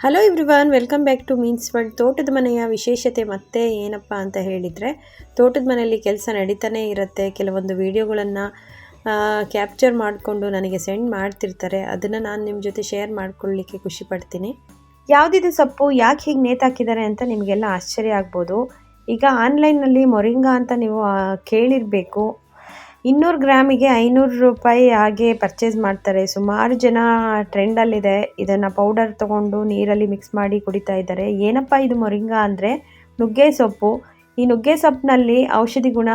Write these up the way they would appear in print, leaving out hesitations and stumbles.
Hello everyone, welcome back to means world. ತೋಟದ ಮನೆಯ ವಿಶೇಷತೆ ಮತ್ತೆ ಏನಪ್ಪ ಅಂತ ಹೇಳಿದರೆ, ತೋಟದ ಮನೆಯಲ್ಲಿ ಕೆಲಸ ನಡೀತಾನೆ ಇರುತ್ತೆ. ಕೆಲವೊಂದು ವಿಡಿಯೋಗಳನ್ನು ಕ್ಯಾಪ್ಚರ್ ಮಾಡಿಕೊಂಡು ನನಗೆ ಸೆಂಡ್ ಮಾಡ್ತಿರ್ತಾರೆ. ಅದನ್ನು ನಾನು ನಿಮ್ಮ ಜೊತೆ ಶೇರ್ ಮಾಡ್ಕೊಳ್ಳಿಕ್ಕೆ ಖುಷಿ ಪಡ್ತೀನಿ. ಯಾವುದಿದೆ ಸೊಪ್ಪು, ಯಾಕೆ ಹೀಗೆ ನೇತಾಕಿದ್ದಾರೆ ಅಂತ ನಿಮಗೆಲ್ಲ ಆಶ್ಚರ್ಯ ಆಗ್ಬೋದು. ಈಗ ಆನ್ಲೈನ್ನಲ್ಲಿ ಮೊರಿಂಗಾ ಅಂತ ನೀವು ಕೇಳಿರಬೇಕು. 200 ಗ್ರಾಮಿಗೆ 500 ರೂಪಾಯಿ ಹಾಗೆ ಪರ್ಚೇಸ್ ಮಾಡ್ತಾರೆ. ಸುಮಾರು ಜನ ಟ್ರೆಂಡಲ್ಲಿದೆ. ಇದನ್ನು ಪೌಡರ್ ತೊಗೊಂಡು ನೀರಲ್ಲಿ ಮಿಕ್ಸ್ ಮಾಡಿ ಕುಡಿತಾ ಇದ್ದಾರೆ. ಏನಪ್ಪ ಇದು ಮೊರಿಂಗಾ ಅಂದರೆ ನುಗ್ಗೆ ಸೊಪ್ಪು. ಈ ನುಗ್ಗೆ ಸೊಪ್ಪಿನಲ್ಲಿ ಔಷಧಿ ಗುಣ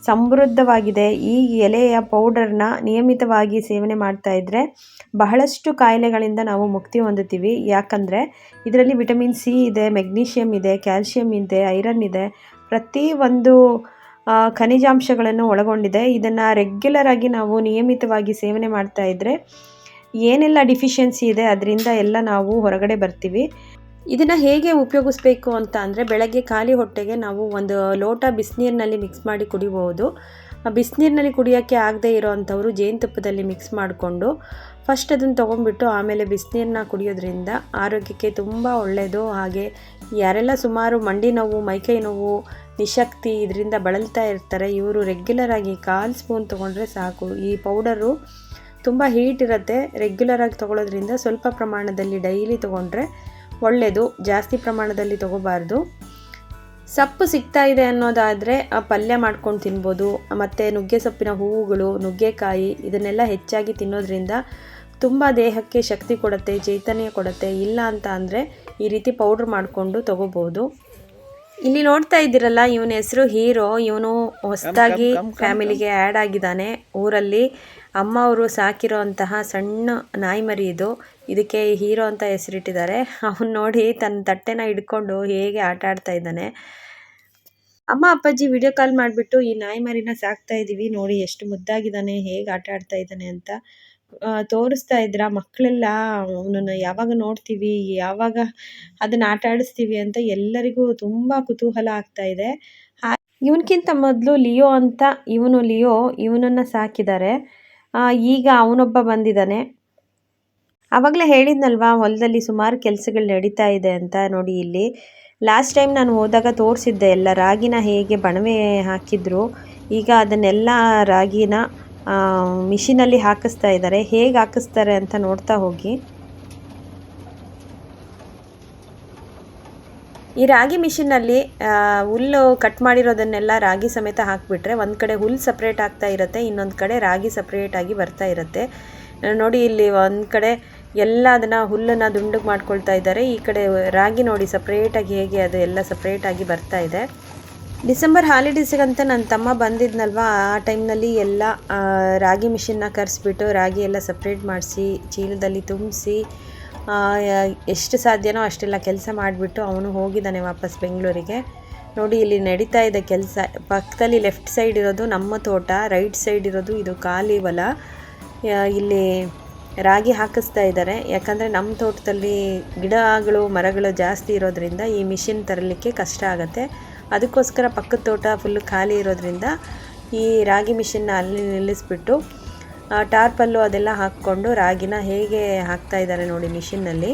ಸಮೃದ್ಧವಾಗಿದೆ. ಈ ಎಲೆಯ ಪೌಡರ್ನ ನಿಯಮಿತವಾಗಿ ಸೇವನೆ ಮಾಡ್ತಾ ಇದ್ದರೆ ಬಹಳಷ್ಟು ಕಾಯಿಲೆಗಳಿಂದ ನಾವು ಮುಕ್ತಿ ಹೊಂದುತ್ತೀವಿ. ಯಾಕಂದರೆ ಇದರಲ್ಲಿ ವಿಟಮಿನ್ ಸಿ ಇದೆ, ಮೆಗ್ನೀಷಿಯಮ್ ಇದೆ, ಕ್ಯಾಲ್ಶಿಯಂ ಇದೆ, ಐರನ್ ಇದೆ, ಪ್ರತಿ ಒಂದು ಖನಿಜಾಂಶಗಳನ್ನು ಒಳಗೊಂಡಿದೆ. ಇದನ್ನು ರೆಗ್ಯುಲರ್ ಆಗಿ ನಾವು ನಿಯಮಿತವಾಗಿ ಸೇವನೆ ಮಾಡ್ತಾ ಇದ್ದರೆ ಏನೆಲ್ಲ ಡಿಫಿಷಿಯನ್ಸಿ ಇದೆ ಅದರಿಂದ ಎಲ್ಲ ನಾವು ಹೊರಗಡೆ ಬರ್ತೀವಿ. ಇದನ್ನು ಹೇಗೆ ಉಪಯೋಗಿಸ್ಬೇಕು ಅಂತ ಅಂದರೆ, ಬೆಳಗ್ಗೆ ಖಾಲಿ ಹೊಟ್ಟೆಗೆ ನಾವು ಒಂದು ಲೋಟ ಬಿಸಿನೀರಿನಲ್ಲಿ ಮಿಕ್ಸ್ ಮಾಡಿ ಕುಡಿಬಹುದು. ಬಿಸಿನೀರಿನಲ್ಲಿ ಕುಡಿಯೋಕ್ಕೆ ಆಗದೆ ಇರೋವಂಥವ್ರು ಜೇನುತುಪ್ಪದಲ್ಲಿ ಮಿಕ್ಸ್ ಮಾಡಿಕೊಂಡು ಫಸ್ಟ್ ಅದನ್ನು ತೊಗೊಂಡ್ಬಿಟ್ಟು ಆಮೇಲೆ ಬಿಸಿನೀರನ್ನ ಕುಡಿಯೋದ್ರಿಂದ ಆರೋಗ್ಯಕ್ಕೆ ತುಂಬ ಒಳ್ಳೆಯದು. ಹಾಗೆ ಯಾರೆಲ್ಲ ಸುಮಾರು ಮಂಡಿ ನೋವು, ಮೈಕೈ ನೋವು, ನಿಶಕ್ತಿ ಇದರಿಂದ ಬಳಲ್ತಾ ಇರ್ತಾರೆ, ಇವರು ರೆಗ್ಯುಲರಾಗಿ 1/4 ಸ್ಪೂನ್ ತೊಗೊಂಡ್ರೆ ಸಾಕು. ಈ ಪೌಡರು ತುಂಬ ಹೀಟ್ ಇರುತ್ತೆ. ರೆಗ್ಯುಲರಾಗಿ ತೊಗೊಳೋದ್ರಿಂದ ಸ್ವಲ್ಪ ಪ್ರಮಾಣದಲ್ಲಿ ಡೈಲಿ ತೊಗೊಂಡ್ರೆ ಒಳ್ಳೆಯದು, ಜಾಸ್ತಿ ಪ್ರಮಾಣದಲ್ಲಿ ತೊಗೋಬಾರ್ದು. ಸೊಪ್ಪು ಸಿಗ್ತಾ ಇದೆ ಅನ್ನೋದಾದರೆ ಪಲ್ಯ ಮಾಡ್ಕೊಂಡು ತಿನ್ಬೋದು. ಮತ್ತು ನುಗ್ಗೆ ಸೊಪ್ಪಿನ ಹೂವುಗಳು, ನುಗ್ಗೆಕಾಯಿ ಇದನ್ನೆಲ್ಲ ಹೆಚ್ಚಾಗಿ ತಿನ್ನೋದ್ರಿಂದ ತುಂಬ ದೇಹಕ್ಕೆ ಶಕ್ತಿ ಕೊಡುತ್ತೆ, ಚೈತನ್ಯ ಕೊಡುತ್ತೆ. ಇಲ್ಲ ಅಂತ ಅಂದರೆ ಈ ರೀತಿ ಪೌಡ್ರ್ ಮಾಡಿಕೊಂಡು ತೊಗೋಬೋದು. ಇಲ್ಲಿ ನೋಡ್ತಾ ಇದ್ದೀರಲ್ಲ, ಇವನ ಹೆಸರು ಹೀರೋ. ಇವನು ಹೊಸದಾಗಿ ಫ್ಯಾಮಿಲಿಗೆ ಆ್ಯಡ್ ಆಗಿದ್ದಾನೆ. ಊರಲ್ಲಿ ಅಮ್ಮ ಅವರು ಸಾಕಿರೋ ಅಂತಹ ಸಣ್ಣ ನಾಯಿ ಮರಿ ಇದು. ಇದಕ್ಕೆ ಹೀರೋ ಅಂತ ಹೆಸರಿಟ್ಟಿದ್ದಾರೆ. ಅವನು ನೋಡಿ ತನ್ನ ತಟ್ಟೆನ ಹಿಡ್ಕೊಂಡು ಹೇಗೆ ಆಟ ಆಡ್ತಾ ಇದ್ದಾನೆ. ಅಮ್ಮ ಅಪ್ಪಾಜಿ ವಿಡಿಯೋ ಕಾಲ್ ಮಾಡಿಬಿಟ್ಟು ಈ ನಾಯಿ ಮರಿನ ಸಾಕ್ತಾ ಇದ್ದೀವಿ ನೋಡಿ, ಎಷ್ಟು ಮುದ್ದಾಗಿದ್ದಾನೆ, ಹೇಗೆ ಆಟ ಆಡ್ತಾ ಇದ್ದಾನೆ ಅಂತ ತೋರಿಸ್ತಾ ಇದ್ರ. ಮಕ್ಕಳೆಲ್ಲ ಅವನನ್ನು ಯಾವಾಗ ನೋಡ್ತೀವಿ, ಯಾವಾಗ ಅದನ್ನು ಆಟ ಆಡಿಸ್ತೀವಿ ಅಂತ ಎಲ್ಲರಿಗೂ ತುಂಬ ಕುತೂಹಲ ಆಗ್ತಾ ಇದೆ. ಇವನಕ್ಕಿಂತ ಮೊದಲು ಲಿಯೋ ಅಂತ ಇವನನ್ನು ಸಾಕಿದ್ದಾರೆ. ಈಗ ಅವನೊಬ್ಬ ಬಂದಿದ್ದಾನೆ. ಆವಾಗಲೇ ಹೇಳಿದ್ನಲ್ವಾ ಹೊಲದಲ್ಲಿ ಸುಮಾರು ಕೆಲಸಗಳು ನಡೀತಾ ಇದೆ ಅಂತ. ನೋಡಿ ಇಲ್ಲಿ ಲಾಸ್ಟ್ ಟೈಮ್ ನಾನು ಹೋದಾಗ ತೋರಿಸಿದ್ದೆ ಎಲ್ಲ ರಾಗಿನ ಹೇಗೆ ಬಣವೆ ಹಾಕಿದ್ರು. ಈಗ ಅದನ್ನೆಲ್ಲ ರಾಗಿನ ಮಿಷಿನಲ್ಲಿ ಹಾಕಿಸ್ತಾ ಇದ್ದಾರೆ. ಹೇಗೆ ಹಾಕಿಸ್ತಾರೆ ಅಂತ ನೋಡ್ತಾ ಹೋಗಿ. ಈ ರಾಗಿ ಮಿಷಿನಲ್ಲಿ ಹುಲ್ಲು ಕಟ್ ಮಾಡಿರೋದನ್ನೆಲ್ಲ ರಾಗಿ ಸಮೇತ ಹಾಕಿಬಿಟ್ರೆ ಒಂದು ಕಡೆ ಹುಲ್ಲು ಸಪ್ರೇಟ್ ಆಗ್ತಾ ಇರುತ್ತೆ, ಇನ್ನೊಂದು ಕಡೆ ರಾಗಿ ಸಪ್ರೇಟಾಗಿ ಬರ್ತಾ ಇರುತ್ತೆ. ನೋಡಿ ಇಲ್ಲಿ ಒಂದು ಕಡೆ ಎಲ್ಲ ಅದನ್ನು ಹುಲ್ಲನ್ನು ದುಂಡಗೆ ಮಾಡ್ಕೊಳ್ತಾ ಇದ್ದಾರೆ. ಈ ಕಡೆ ರಾಗಿ ನೋಡಿ ಸಪ್ರೇಟಾಗಿ ಹೇಗೆ ಅದು ಎಲ್ಲ ಸಪ್ರೇಟಾಗಿ ಬರ್ತಾ ಇದೆ. ಡಿಸೆಂಬರ್ ಹಾಲಿಡೇಸಿಗಂತ ನನ್ನ ತಮ್ಮ ಬಂದಿದ್ನಲ್ವ, ಆ ಟೈಮ್ನಲ್ಲಿ ಎಲ್ಲ ರಾಗಿ ಮಿಷಿನ್ನ ಕರೆಸ್ಬಿಟ್ಟು ರಾಗಿ ಎಲ್ಲ ಸಪ್ರೇಟ್ ಮಾಡಿಸಿ ಚೀಲದಲ್ಲಿ ತುಂಬಿಸಿ ಎಷ್ಟು ಸಾಧ್ಯನೋ ಅಷ್ಟೆಲ್ಲ ಕೆಲಸ ಮಾಡಿಬಿಟ್ಟು ಅವನು ಹೋಗಿದ್ದಾನೆ ವಾಪಸ್ ಬೆಂಗಳೂರಿಗೆ. ನೋಡಿ ಇಲ್ಲಿ ನಡೀತಾ ಇದೆ ಕೆಲಸ. ಪಕ್ಕದಲ್ಲಿ ಲೆಫ್ಟ್ ಸೈಡ್ ಇರೋದು ನಮ್ಮ ತೋಟ, ರೈಟ್ ಸೈಡ್ ಇರೋದು ಇದು ಖಾಲಿ ಹೊಲ. ಇಲ್ಲಿ ರಾಗಿ ಹಾಕಿಸ್ತಾ ಇದ್ದಾರೆ. ಯಾಕಂದರೆ ನಮ್ಮ ತೋಟದಲ್ಲಿ ಗಿಡಗಳು ಮರಗಳು ಜಾಸ್ತಿ ಇರೋದ್ರಿಂದ ಈ ಮಿಷಿನ್ ತರಲಿಕ್ಕೆ ಕಷ್ಟ ಆಗುತ್ತೆ. ಅದಕ್ಕೋಸ್ಕರ ಪಕ್ಕದ ತೋಟ ಫುಲ್ಲು ಖಾಲಿ ಇರೋದ್ರಿಂದ ಈ ರಾಗಿ ಮಿಷಿನ್ನ ಅಲ್ಲಿ ನಿಲ್ಲಿಸ್ಬಿಟ್ಟು ಟಾರ್ಪಲ್ಲು ಅದೆಲ್ಲ ಹಾಕ್ಕೊಂಡು ರಾಗಿನ ಹೇಗೆ ಹಾಕ್ತಾ ಇದ್ದಾರೆ ನೋಡಿ ಮಿಷಿನ್ನಲ್ಲಿ.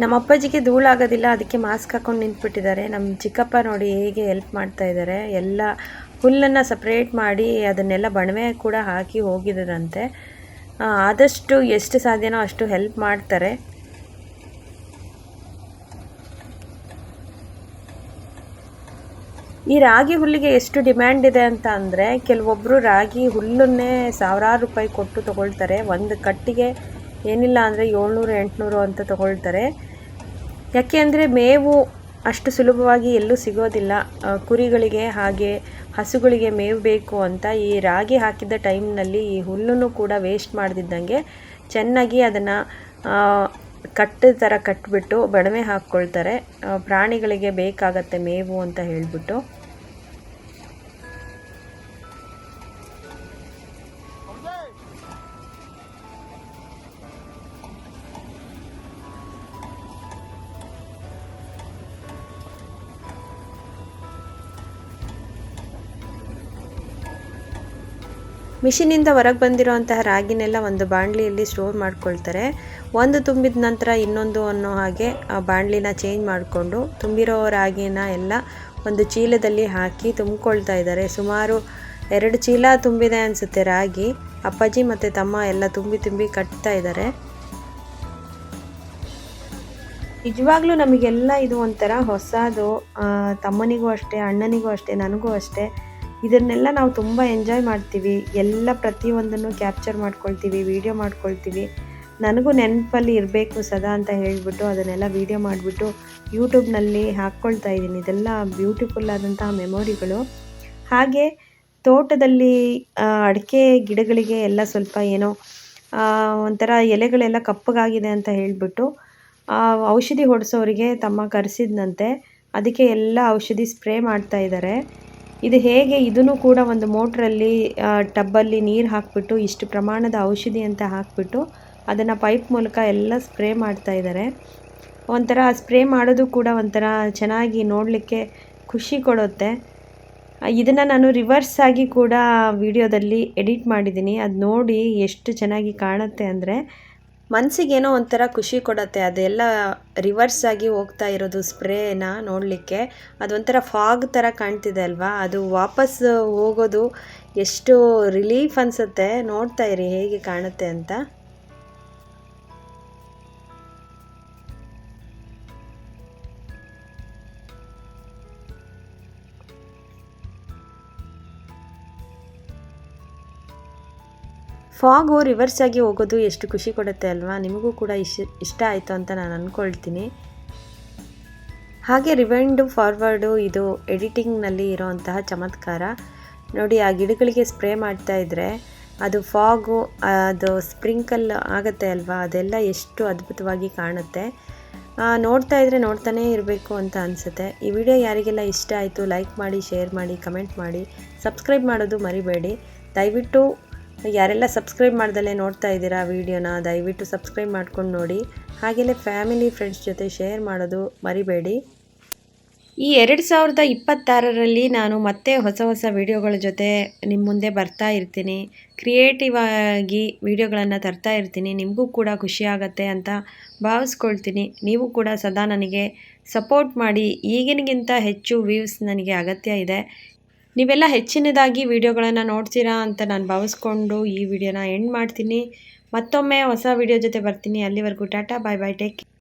ನಮ್ಮ ಅಪ್ಪಾಜಿಗೆ ಧೂಳಾಗೋದಿಲ್ಲ, ಅದಕ್ಕೆ ಮಾಸ್ಕ್ ಹಾಕ್ಕೊಂಡು ನಿಂತ್ಬಿಟ್ಟಿದ್ದಾರೆ. ನಮ್ಮ ಚಿಕ್ಕಪ್ಪ ನೋಡಿ ಹೇಗೆ ಹೆಲ್ಪ್ ಮಾಡ್ತಾ ಇದ್ದಾರೆ. ಎಲ್ಲ ಹುಲ್ಲನ್ನು ಸಪ್ರೇಟ್ ಮಾಡಿ ಅದನ್ನೆಲ್ಲ ಬಣವೆ ಕೂಡ ಹಾಕಿ ಹೋಗಿದ್ದಾರಂತೆ. ಆದಷ್ಟು ಎಷ್ಟು ಸಾಧ್ಯನೋ ಅಷ್ಟು ಹೆಲ್ಪ್ ಮಾಡ್ತಾರೆ. ಈ ರಾಗಿ ಹುಲ್ಲಿಗೆ ಎಷ್ಟು ಡಿಮ್ಯಾಂಡ್ ಇದೆ ಅಂತ ಅಂದರೆ, ಕೆಲವೊಬ್ಬರು ರಾಗಿ ಹುಲ್ಲನ್ನೇ ಸಾವಿರಾರು ರೂಪಾಯಿ ಕೊಟ್ಟು ತೊಗೊಳ್ತಾರೆ. ಒಂದು ಕಟ್ಟಿಗೆ ಏನಿಲ್ಲ ಅಂದರೆ 700-800 ಅಂತ ತೊಗೊಳ್ತಾರೆ. ಯಾಕೆ ಅಂದರೆ ಮೇವು ಅಷ್ಟು ಸುಲಭವಾಗಿ ಎಲ್ಲೂ ಸಿಗೋದಿಲ್ಲ. ಕುರಿಗಳಿಗೆ ಹಾಗೆ ಹಸುಗಳಿಗೆ ಮೇವು ಬೇಕು ಅಂತ ಈ ರಾಗಿ ಹಾಕಿದ್ದ ಟೈಮ್ನಲ್ಲಿ ಈ ಹುಲ್ಲನ್ನು ಕೂಡ ವೇಸ್ಟ್ ಮಾಡ್ದಿದ್ದಂಗೆ ಚೆನ್ನಾಗಿ ಅದನ್ನು ಕಟ್ಟು ಥರ ಕಟ್ಟಿಬಿಟ್ಟು ಬಣವೆ ಹಾಕ್ಕೊಳ್ತಾರೆ. ಪ್ರಾಣಿಗಳಿಗೆ ಬೇಕಾಗತ್ತೆ ಮೇವು ಅಂತ ಹೇಳಿಬಿಟ್ಟು. ಮಿಷಿನಿಂದ ಹೊರಗೆ ಬಂದಿರೋಂತಹ ರಾಗಿನೆಲ್ಲ ಒಂದು ಬಾಣಲಿಯಲ್ಲಿ ಸ್ಟೋರ್ ಮಾಡ್ಕೊಳ್ತಾರೆ. ಒಂದು ತುಂಬಿದ ನಂತರ ಇನ್ನೊಂದು ಅನ್ನೋ ಹಾಗೆ ಆ ಬಾಣಲಿನ ಚೇಂಜ್ ಮಾಡಿಕೊಂಡು ತುಂಬಿರೋ ರಾಗಿನ ಎಲ್ಲ ಒಂದು ಚೀಲದಲ್ಲಿ ಹಾಕಿ ತುಂಬಿಕೊಳ್ತಾ ಇದ್ದಾರೆ. ಸುಮಾರು 2 ಚೀಲ ತುಂಬಿದೆ ಅನಿಸುತ್ತೆ ರಾಗಿ. ಅಪ್ಪಾಜಿ ಮತ್ತು ತಮ್ಮ ಎಲ್ಲ ತುಂಬಿ ಕಟ್ತಾ ಇದ್ದಾರೆ. ನಿಜವಾಗ್ಲೂ ನಮಗೆಲ್ಲ ಇದು ಒಂಥರ ಹೊಸದು. ತಮ್ಮನಿಗೂ ಅಷ್ಟೇ, ಅಣ್ಣನಿಗೂ ಅಷ್ಟೇ, ನನಗೂ ಅಷ್ಟೇ. ಇದನ್ನೆಲ್ಲ ನಾವು ತುಂಬ ಎಂಜಾಯ್ ಮಾಡ್ತೀವಿ. ಎಲ್ಲ ಪ್ರತಿಯೊಂದನ್ನು ಕ್ಯಾಪ್ಚರ್ ಮಾಡ್ಕೊಳ್ತೀವಿ, ವಿಡಿಯೋ ಮಾಡ್ಕೊಳ್ತೀವಿ. ನನಗೂ ನೆನಪಲ್ಲಿ ಇರಬೇಕು ಸದಾ ಅಂತ ಹೇಳಿಬಿಟ್ಟು ಅದನ್ನೆಲ್ಲ ವಿಡಿಯೋ ಮಾಡಿಬಿಟ್ಟು ಯೂಟ್ಯೂಬ್ನಲ್ಲಿ ಹಾಕ್ಕೊಳ್ತಾ ಇದ್ದೀನಿ. ಇದೆಲ್ಲ ಬ್ಯೂಟಿಫುಲ್ ಆದಂತಹ ಮೆಮೊರಿಗಳು. ಹಾಗೆ ತೋಟದಲ್ಲಿ ಅಡಿಕೆ ಗಿಡಗಳಿಗೆ ಎಲ್ಲ ಸ್ವಲ್ಪ ಏನೋ ಒಂಥರ ಎಲೆಗಳೆಲ್ಲ ಕಪ್ಪಗಾಗಿದೆ ಅಂತ ಹೇಳಿಬಿಟ್ಟು ಔಷಧಿ ಹೊಡೆಸೋರಿಗೆ ತಮ್ಮ ಕರೆಸಿದ್ನಂತೆ. ಅದಕ್ಕೆ ಎಲ್ಲ ಔಷಧಿ ಸ್ಪ್ರೇ ಮಾಡ್ತಾ ಇದ್ದಾರೆ. ಇದು ಹೇಗೆ, ಇದನ್ನು ಕೂಡ ಒಂದು ಮೋಟ್ರಲ್ಲಿ ಟಬ್ಬಲ್ಲಿ ನೀರು ಹಾಕಿಬಿಟ್ಟು ಇಷ್ಟು ಪ್ರಮಾಣದ ಔಷಧಿ ಅಂತ ಹಾಕಿಬಿಟ್ಟು ಅದನ್ನು ಪೈಪ್ ಮೂಲಕ ಎಲ್ಲ ಸ್ಪ್ರೇ ಮಾಡ್ತಾ ಇದ್ದಾರೆ. ಒಂಥರ ಸ್ಪ್ರೇ ಮಾಡೋದು ಕೂಡ ಒಂಥರ ಚೆನ್ನಾಗಿ ನೋಡಲಿಕ್ಕೆ ಖುಷಿ ಕೊಡುತ್ತೆ. ಇದನ್ನು ನಾನು ರಿವರ್ಸ್ ಆಗಿ ಕೂಡ ವಿಡಿಯೋದಲ್ಲಿ ಎಡಿಟ್ ಮಾಡಿದ್ದೀನಿ. ಅದು ನೋಡಿ ಎಷ್ಟು ಚೆನ್ನಾಗಿ ಕಾಣುತ್ತೆ ಅಂದರೆ ಮನಸ್ಸಿಗೇನೋ ಒಂಥರ ಖುಷಿ ಕೊಡುತ್ತೆ. ಅದೆಲ್ಲ ರಿವರ್ಸ್ ಆಗಿ ಹೋಗ್ತಾ ಇರೋದು ಸ್ಪ್ರೇನ ನೋಡಲಿಕ್ಕೆ ಅದೊಂಥರ ಫಾಗ್ ಥರ ಕಾಣ್ತಿದೆ ಅಲ್ವಾ. ಅದು ವಾಪಸ್ ಹೋಗೋದು ಎಷ್ಟು ರಿಲೀಫ್ ಅನಿಸುತ್ತೆ. ನೋಡ್ತಾ ಇರಿ ಹೇಗೆ ಕಾಣುತ್ತೆ ಅಂತ. ಫಾಗು ರಿವರ್ಸ್ ಆಗಿ ಹೋಗೋದು ಎಷ್ಟು ಖುಷಿ ಕೊಡುತ್ತೆ ಅಲ್ವಾ. ನಿಮಗೂ ಕೂಡ ಇಷ್ಟ ಆಯಿತು ಅಂತ ನಾನು ಅಂದ್ಕೊಳ್ತೀನಿ. ಹಾಗೆ ರಿವೈಂಡು ಫಾರ್ವರ್ಡು ಇದು ಎಡಿಟಿಂಗ್ನಲ್ಲಿ ಇರೋವಂತಹ ಚಮತ್ಕಾರ ನೋಡಿ. ಆ ಗಿಡಗಳಿಗೆ ಸ್ಪ್ರೇ ಮಾಡ್ತಾ ಇದ್ದರೆ ಅದು ಫಾಗು ಅದು ಸ್ಪ್ರಿಂಕಲ್ ಆಗುತ್ತೆ ಅಲ್ವಾ, ಅದೆಲ್ಲ ಎಷ್ಟು ಅದ್ಭುತವಾಗಿ ಕಾಣುತ್ತೆ. ನೋಡ್ತಾ ಇದ್ದರೆ ನೋಡ್ತಾನೇ ಇರಬೇಕು ಅಂತ ಅನಿಸುತ್ತೆ. ಈ ವಿಡಿಯೋ ಯಾರಿಗೆಲ್ಲ ಇಷ್ಟ ಆಯಿತು ಲೈಕ್ ಮಾಡಿ, ಶೇರ್ ಮಾಡಿ, ಕಮೆಂಟ್ ಮಾಡಿ, ಸಬ್ಸ್ಕ್ರೈಬ್ ಮಾಡೋದು ಮರಿಬೇಡಿ. ದಯವಿಟ್ಟು ಯಾರೆಲ್ಲ ಸಬ್ಸ್ಕ್ರೈಬ್ ಮಾಡ್ದಲೇ ನೋಡ್ತಾ ಇದ್ದೀರಾ ವಿಡಿಯೋನ ದಯವಿಟ್ಟು ಸಬ್ಸ್ಕ್ರೈಬ್ ಮಾಡ್ಕೊಂಡು ನೋಡಿ. ಹಾಗೆಯೇ ಫ್ಯಾಮಿಲಿ ಫ್ರೆಂಡ್ಸ್ ಜೊತೆ ಶೇರ್ ಮಾಡೋದು ಮರಿಬೇಡಿ. ಈ 2026ರಲ್ಲಿ ನಾನು ಮತ್ತೆ ಹೊಸ ವಿಡಿಯೋಗಳ ಜೊತೆ ನಿಮ್ಮ ಮುಂದೆ ಬರ್ತಾ ಇರ್ತೀನಿ. ಕ್ರಿಯೇಟಿವ್ ಆಗಿ ವಿಡಿಯೋಗಳನ್ನು ತರ್ತಾ ಇರ್ತೀನಿ. ನಿಮಗೂ ಕೂಡ ಖುಷಿ ಆಗುತ್ತೆ ಅಂತ ಭಾವಿಸ್ಕೊಳ್ತೀನಿ. ನೀವು ಕೂಡ ಸದಾ ನನಗೆ ಸಪೋರ್ಟ್ ಮಾಡಿ. ಈಗಿನಗಿಂತ ಹೆಚ್ಚು ವ್ಯೂಸ್ ನನಗೆ ಅಗತ್ಯ ಇದೆ. ನೀವೆಲ್ಲ ಹೆಚ್ಚಿನದಾಗಿ ವಿಡಿಯೋಗಳನ್ನು ನೋಡ್ತೀರಾ ಅಂತ ನಾನು ಭಾವಿಸ್ಕೊಂಡು ಈ ವಿಡಿಯೋನ ಎಂಡ್ ಮಾಡ್ತೀನಿ. ಮತ್ತೊಮ್ಮೆ ಹೊಸ ವಿಡಿಯೋ ಜೊತೆ ಬರ್ತೀನಿ. ಅಲ್ಲಿವರೆಗೂ ಟಾಟಾ, ಬಾಯ್ ಬಾಯ್, ಟೇಕ್ ಕೇರ್.